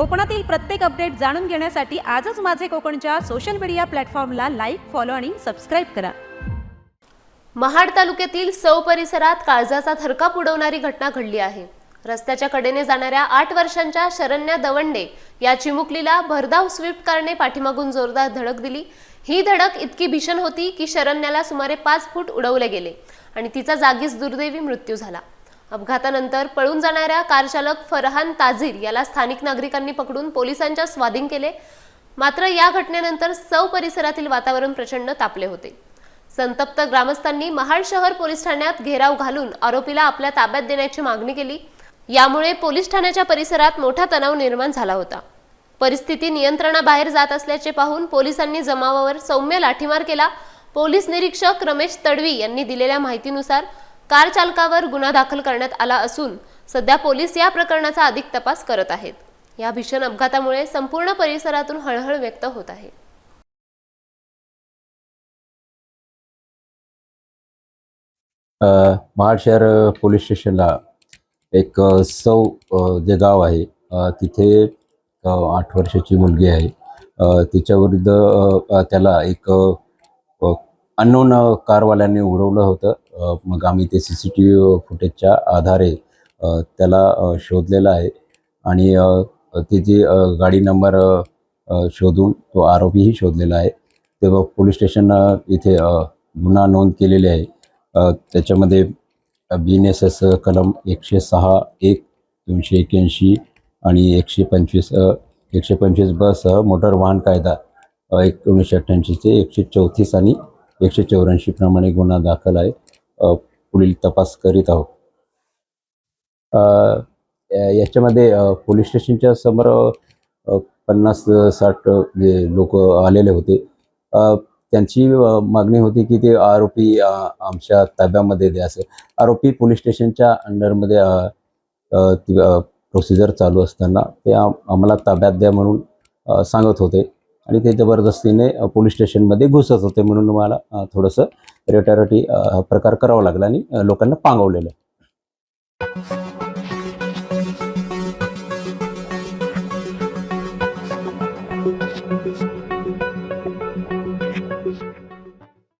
कोकणातील प्रत्येक अपडेट जाणून घेण्यासाठी आजच माझे कोकणच्या सोशल मीडिया प्लॅटफॉर्मला लाईक, फॉलो आणि सबस्क्राईब करा। महाड तालुक्यातील सौ परिसरात काळजाचा थरकाप उडवणारी घटना घडली आहे। रस्त्याच्या कडेने जाणाऱ्या 8 वर्षांच्या शरण्या दवंडे या चिमुकलीला भरधाव स्विफ्ट कारने पाठीमागून जोरदार धडक दिली। ही धडक इतकी भीषण होती की शरण्याला सुमारे 5 फूट उडवले गेले आणि तिचा जागीच दुर्दैवी मृत्यू झाला। अपघातानंतर पळून जाणाऱ्या कार चालक फरहान ताजीर याला स्थानिक नागरिकांनी पकडून पोलिसांच्या स्वाधीन केले। मात्र या घटनेनंतर सौ परिसरातील वातावरण प्रचंड तापले होते। संतप्त ग्रामस्थांनी महाड शहर पोलीस ठाण्यात घेराव घालून आरोपीला आपल्या ताब्यात देण्याची मागणी केली। यामुळे पोलीस ठाण्याच्या परिसरात मोठा तणाव निर्माण झाला होता। परिस्थिती नियंत्रणाबाहेर जात असल्याचे पाहून पोलिसांनी जमावावर सौम्य लाठीमार केला। पोलीस निरीक्षक रमेश तडवी यांनी दिलेल्या माहितीनुसार कार चालकावर गुन्हा दाखल करण्यात आला असून सध्या पोलीस या प्रकरणाचा अधिक तपास करत आहेत। या भीषण अपघातामुळे संपूर्ण परिसरातून हळहळ व्यक्त होत आहे। महाड शहर पोलीस स्टेशनला एक सौ जे गाव आहे तिथे 8 वर्षाची मुलगी आहे। तिच्या विरुद्ध त्याला एक अननोन कारवाल्यांनी उडवलं होतं। मग आम्ही ते CCTV फुटेजच्या आधारे त्याला शोधलेला आहे आणि त्याची गाडी नंबर शोधून तो आरोपीही शोधलेला आहे। तेव्हा पोलीस स्टेशन इथे गुन्हा नोंद केलेले आहे। त्याच्यामध्ये BNSS कलम 106(1), 281 आणि 125 ब सह मोटर वाहन कायदा 1988चे 134 आणि 184 प्रमाणे गुन्हा दाखल आहे। पुढील तपास करीत आहोत। याच्यामध्ये पोलीस स्टेशनच्या समोर 50-60 जे लोक आलेले होते। त्यांची मागणी होती की ते आरोपी आमच्या ताब्यामध्ये द्यायचं। आरोपी पोलीस स्टेशनच्या अंडरमध्ये प्रोसिजर चालू असताना ते आम्हाला ताब्यात द्या म्हणून सांगत होते आणि ते जबरदस्तीने पोलीस स्टेशनमध्ये घुसत होते, म्हणून मला थोडंसं रेटारेटी प्रकार करावा लागला आणि लोकांना पांगवलेलं।